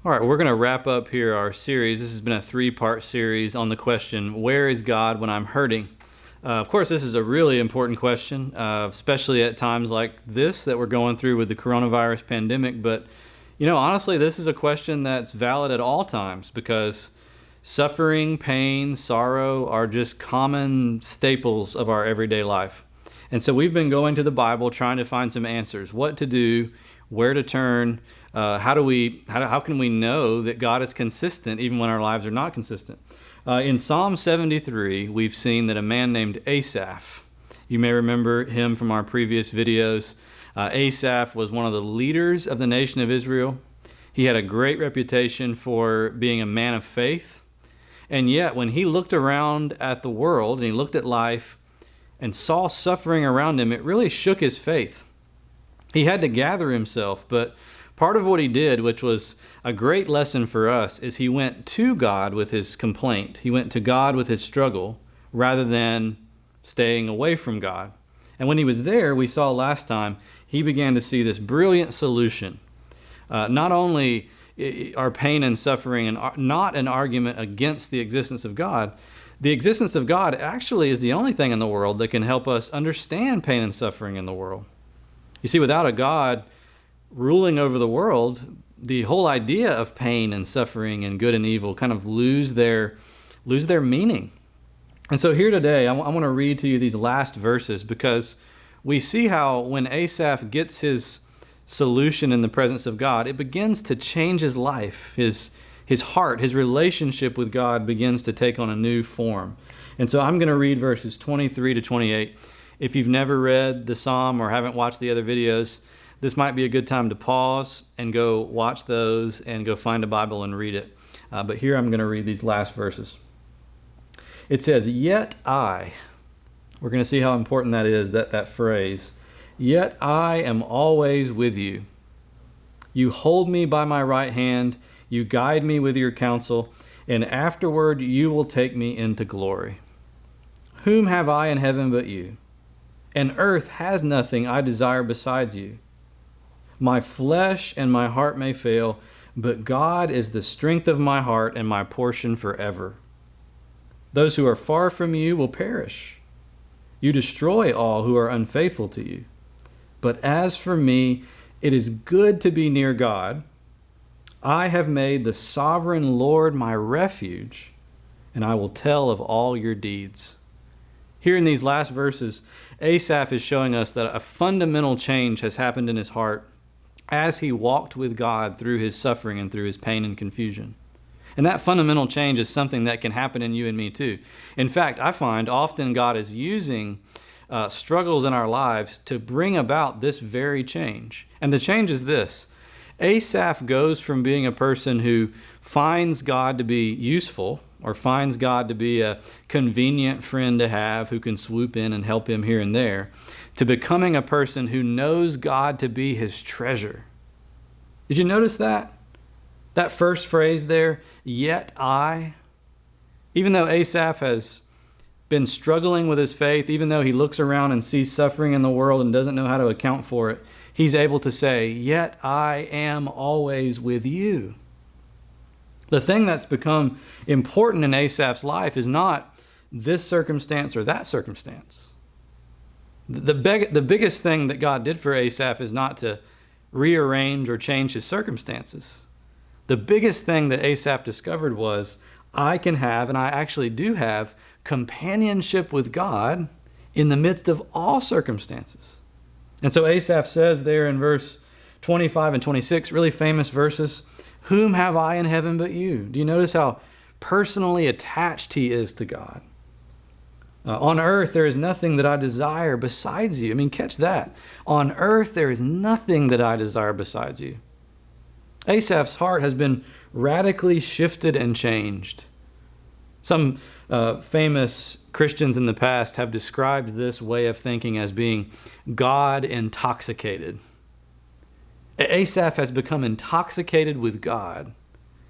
All right, we're going to wrap up here our series. This has been a three-part series on the question, where is God when I'm hurting? Of course, this is a really important question, especially at times like this that we're going through with the coronavirus pandemic. But, honestly, this is a question that's valid at all times because suffering, pain, sorrow are just common staples of our everyday life. And so we've been going to the Bible trying to find some answers, what to do, where to turn. How can we know that God is consistent even when our lives are not consistent? In Psalm 73, we've seen that a man named Asaph, you may remember him from our previous videos. Asaph was one of the leaders of the nation of Israel. He had a great reputation for being a man of faith. And yet, when he looked around at the world and he looked at life and saw suffering around him, it really shook his faith. He had to gather himself, but part of what he did, which was a great lesson for us, is he went to God with his complaint. He went to God with his struggle rather than staying away from God. And when he was there, we saw last time, he began to see this brilliant solution. Not only are pain and suffering not an argument against the existence of God, the existence of God actually is the only thing in the world that can help us understand pain and suffering in the world. You see, without a God ruling over the world, the whole idea of pain and suffering and good and evil kind of lose their meaning. And so here today, I want to read to you these last verses because we see how when Asaph gets his solution in the presence of God, it begins to change his life. His heart, his relationship with God begins to take on a new form. And so I'm going to read verses 23 to 28. If you've never read the Psalm or haven't watched the other videos, this might be a good time to pause and go watch those and go find a Bible and read it. But here I'm going to read these last verses. It says, "Yet I," we're going to see how important that is, that phrase, "Yet I am always with you. You hold me by my right hand, you guide me with your counsel, and afterward you will take me into glory. Whom have I in heaven but you? And earth has nothing I desire besides you. My flesh and my heart may fail, but God is the strength of my heart and my portion forever. Those who are far from you will perish. You destroy all who are unfaithful to you. But as for me, it is good to be near God. I have made the sovereign Lord my refuge, and I will tell of all your deeds." Here in these last verses, Asaph is showing us that a fundamental change has happened in his heart as he walked with God through his suffering and through his pain and confusion. And that fundamental change is something that can happen in you and me too. In fact, I find often God is using struggles in our lives to bring about this very change. And the change is this. Asaph goes from being a person who finds God to be useful or finds God to be a convenient friend to have who can swoop in and help him here and there, to becoming a person who knows God to be his treasure. Did you notice that? That first phrase there, "Yet I." Even though Asaph has been struggling with his faith, even though he looks around and sees suffering in the world and doesn't know how to account for it, he's able to say, "Yet I am always with you." The thing that's become important in Asaph's life is not this circumstance or that circumstance. The biggest thing that God did for Asaph is not to rearrange or change his circumstances. The biggest thing that Asaph discovered was, I can have, and I actually do have, companionship with God in the midst of all circumstances. And so Asaph says there in verse 25 and 26, really famous verses, "Whom have I in heaven but you?" Do you notice how personally attached he is to God? On earth, there is nothing that I desire besides you. I mean, catch that. On earth, there is nothing that I desire besides you. Asaph's heart has been radically shifted and changed. Some famous Christians in the past have described this way of thinking as being God intoxicated. Asaph has become intoxicated with God.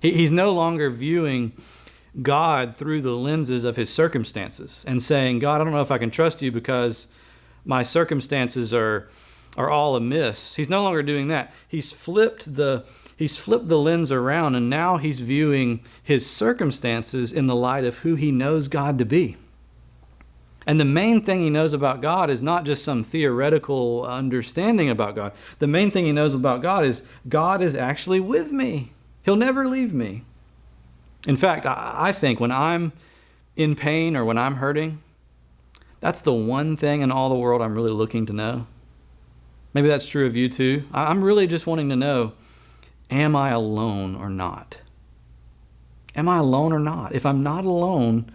He's no longer viewing God through the lenses of his circumstances and saying, "God, I don't know if I can trust you because my circumstances are all amiss." He's no longer doing that. He's flipped the He's flipped the lens around, and now he's viewing his circumstances in the light of who he knows God to be. And the main thing he knows about God is not just some theoretical understanding about God. The main thing he knows about God is actually with me. He'll never leave me. In fact, I think when I'm in pain or when I'm hurting, that's the one thing in all the world I'm really looking to know. Maybe that's true of you too. I'm really just wanting to know, am I alone or not? Am I alone or not? If I'm not alone,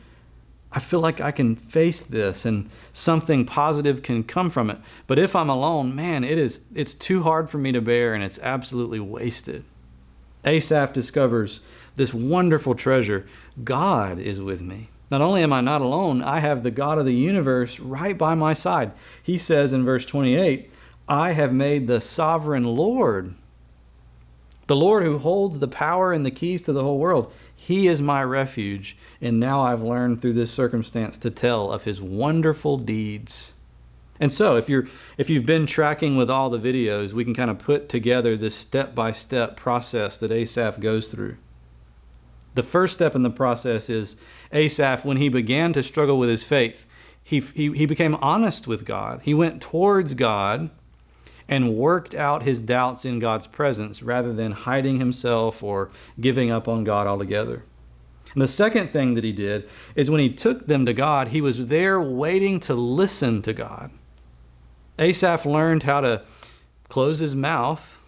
I feel like I can face this and something positive can come from it. But if I'm alone, man, it's too hard for me to bear, and it's absolutely wasted. Asaph discovers this wonderful treasure. God is with me. Not only am I not alone, I have the God of the universe right by my side. He says in verse 28, I have made the sovereign Lord, the Lord who holds the power and the keys to the whole world. He is my refuge, and now I've learned through this circumstance to tell of his wonderful deeds. And so if you've been tracking with all the videos, we can kind of put together this step-by-step process that Asaph goes through. The first step in the process is Asaph, when he began to struggle with his faith, he became honest with God. He went towards God and worked out his doubts in God's presence rather than hiding himself or giving up on God altogether. And the second thing that he did is when he took them to God, he was there waiting to listen to God. Asaph learned how to close his mouth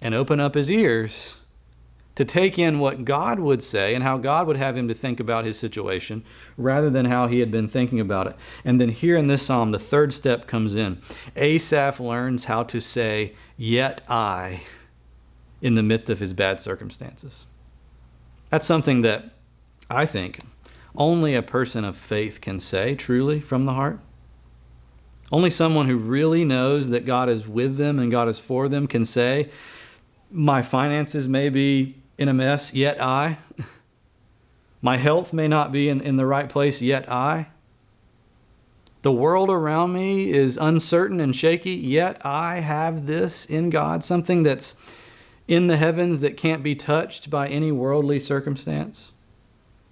and open up his ears to take in what God would say and how God would have him to think about his situation rather than how he had been thinking about it. And then here in this psalm, the third step comes in. Asaph learns how to say, yet I, in the midst of his bad circumstances. That's something that I think only a person of faith can say truly from the heart. Only someone who really knows that God is with them and God is for them can say, my finances may be in a mess, yet I. My health may not be in the right place, yet I. The world around me is uncertain and shaky, yet I have this in God, something that's in the heavens that can't be touched by any worldly circumstance.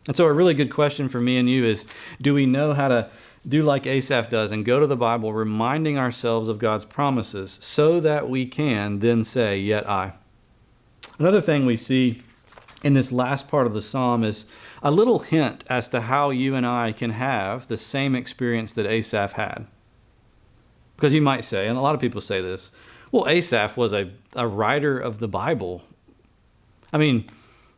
And so a really good question for me and you is, do we know how to do like Asaph does and go to the Bible reminding ourselves of God's promises so that we can then say, yet I. Another thing we see in this last part of the psalm is a little hint as to how you and I can have the same experience that Asaph had. Because you might say, and a lot of people say this, well, Asaph was a writer of the Bible. I mean,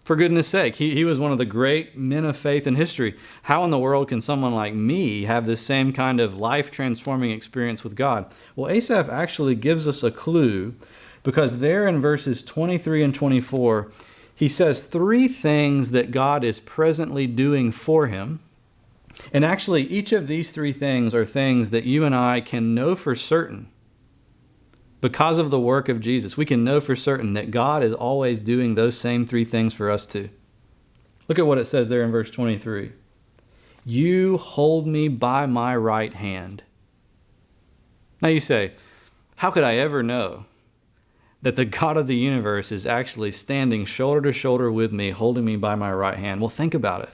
for goodness sake, he was one of the great men of faith in history. How in the world can someone like me have this same kind of life-transforming experience with God? Well, Asaph actually gives us a clue, because there in verses 23 and 24, he says three things that God is presently doing for him. And actually, each of these three things are things that you and I can know for certain. Because of the work of Jesus, we can know for certain that God is always doing those same three things for us too. Look at what it says there in verse 23. You hold me by my right hand. Now you say, how could I ever know that the God of the universe is actually standing shoulder to shoulder with me, holding me by my right hand? Well, think about it.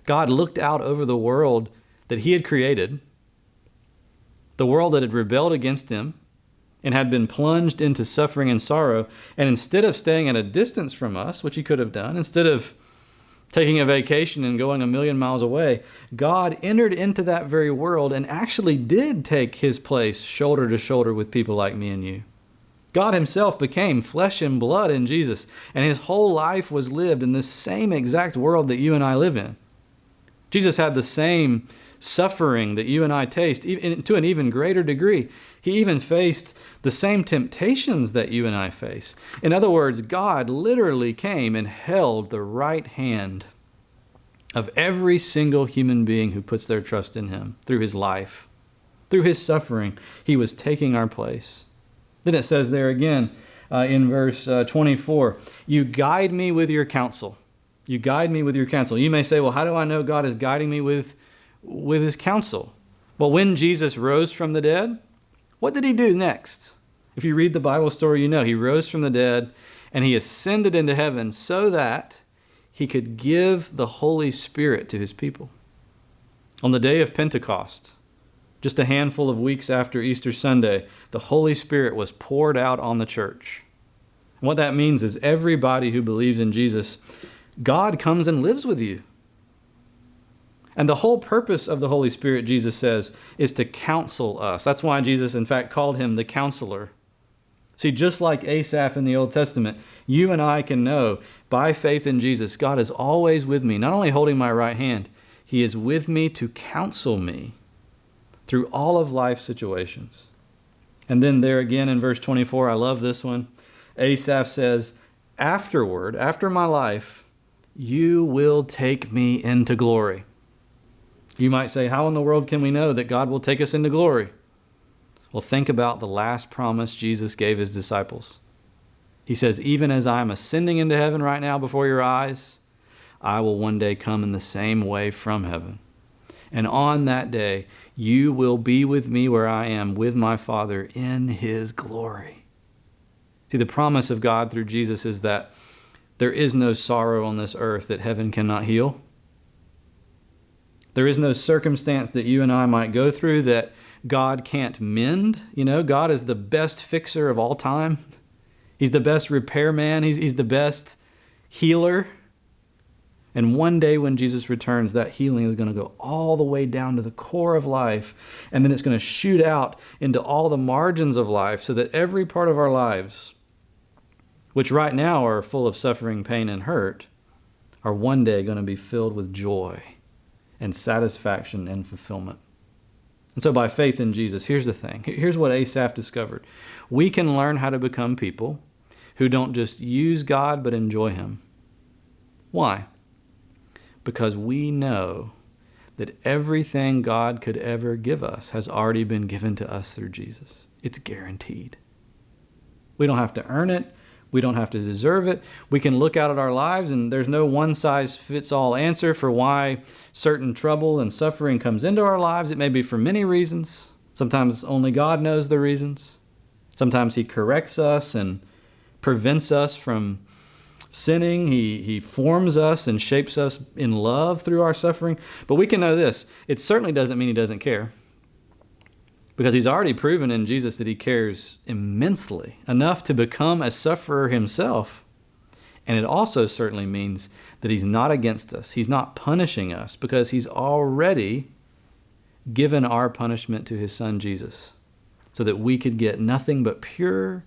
God looked out over the world that he had created, the world that had rebelled against him and had been plunged into suffering and sorrow. And instead of staying at a distance from us, which he could have done, instead of taking a vacation and going 1,000,000 miles away, God entered into that very world and actually did take his place shoulder to shoulder with people like me and you. God himself became flesh and blood in Jesus, and his whole life was lived in the same exact world that you and I live in. Jesus had the same suffering that you and I taste, even to an even greater degree. He even faced the same temptations that you and I face. In other words, God literally came and held the right hand of every single human being who puts their trust in him through his life. Through his suffering, he was taking our place. Then it says there again in verse 24, you guide me with your counsel. You guide me with your counsel. You may say, well, how do I know God is guiding me with his counsel? Well, when Jesus rose from the dead, what did he do next? If you read the Bible story, you know he rose from the dead and he ascended into heaven so that he could give the Holy Spirit to his people. On the day of Pentecost, just a handful of weeks after Easter Sunday, the Holy Spirit was poured out on the church. And what that means is everybody who believes in Jesus, God comes and lives with you. And the whole purpose of the Holy Spirit, Jesus says, is to counsel us. That's why Jesus, in fact, called him the counselor. See, just like Asaph in the Old Testament, you and I can know by faith in Jesus, God is always with me, not only holding my right hand, he is with me to counsel me through all of life's situations. And then there again in verse 24, I love this one. Asaph says, afterward, after my life, you will take me into glory. You might say, how in the world can we know that God will take us into glory? Well, think about the last promise Jesus gave his disciples. He says, even as I am ascending into heaven right now before your eyes, I will one day come in the same way from heaven. And on that day, you will be with me where I am with my Father in his glory. See, the promise of God through Jesus is that there is no sorrow on this earth that heaven cannot heal. There is no circumstance that you and I might go through that God can't mend. You know, God is the best fixer of all time. He's the best repairman. He's the best healer. And one day when Jesus returns, that healing is going to go all the way down to the core of life. And then it's going to shoot out into all the margins of life so that every part of our lives, which right now are full of suffering, pain, and hurt, are one day going to be filled with joy and satisfaction and fulfillment. And so by faith in Jesus, here's the thing. Here's what Asaph discovered. We can learn how to become people who don't just use God, but enjoy him. Why? Because we know that everything God could ever give us has already been given to us through Jesus. It's guaranteed. We don't have to earn it. We don't have to deserve it. We can look out at our lives and there's no one-size-fits-all answer for why certain trouble and suffering comes into our lives. It may be for many reasons. Sometimes only God knows the reasons. Sometimes he corrects us and prevents us from sinning. He forms us and shapes us in love through our suffering. But we can know this. It certainly doesn't mean he doesn't care. Because he's already proven in Jesus that he cares immensely, enough to become a sufferer himself. And it also certainly means that he's not against us. He's not punishing us because he's already given our punishment to his son Jesus so that we could get nothing but pure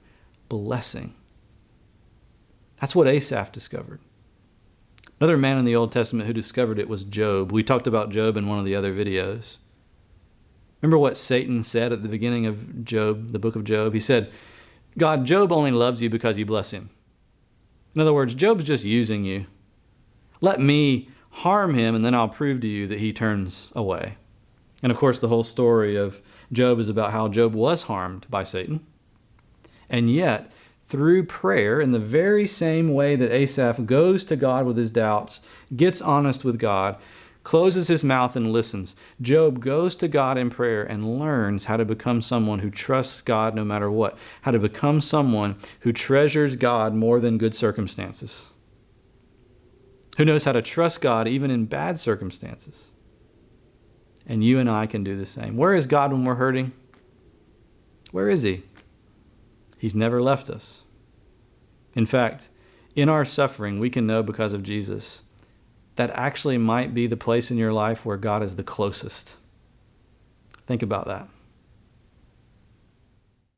blessing. That's what Asaph discovered. Another man in the Old Testament who discovered it was Job. We talked about Job in one of the other videos. Remember what Satan said at the beginning of Job, the book of Job? He said, God, Job only loves you because you bless him. In other words, Job's just using you. Let me harm him and then I'll prove to you that he turns away. And of course, the whole story of Job is about how Job was harmed by Satan. And yet, through prayer, in the very same way that Asaph goes to God with his doubts, gets honest with God, closes his mouth and listens, Job goes to God in prayer and learns how to become someone who trusts God no matter what, how to become someone who treasures God more than good circumstances, who knows how to trust God even in bad circumstances. And you and I can do the same. Where is God when we're hurting? Where is he? He's never left us. In fact, in our suffering, we can know because of Jesus that actually might be the place in your life where God is the closest. Think about that.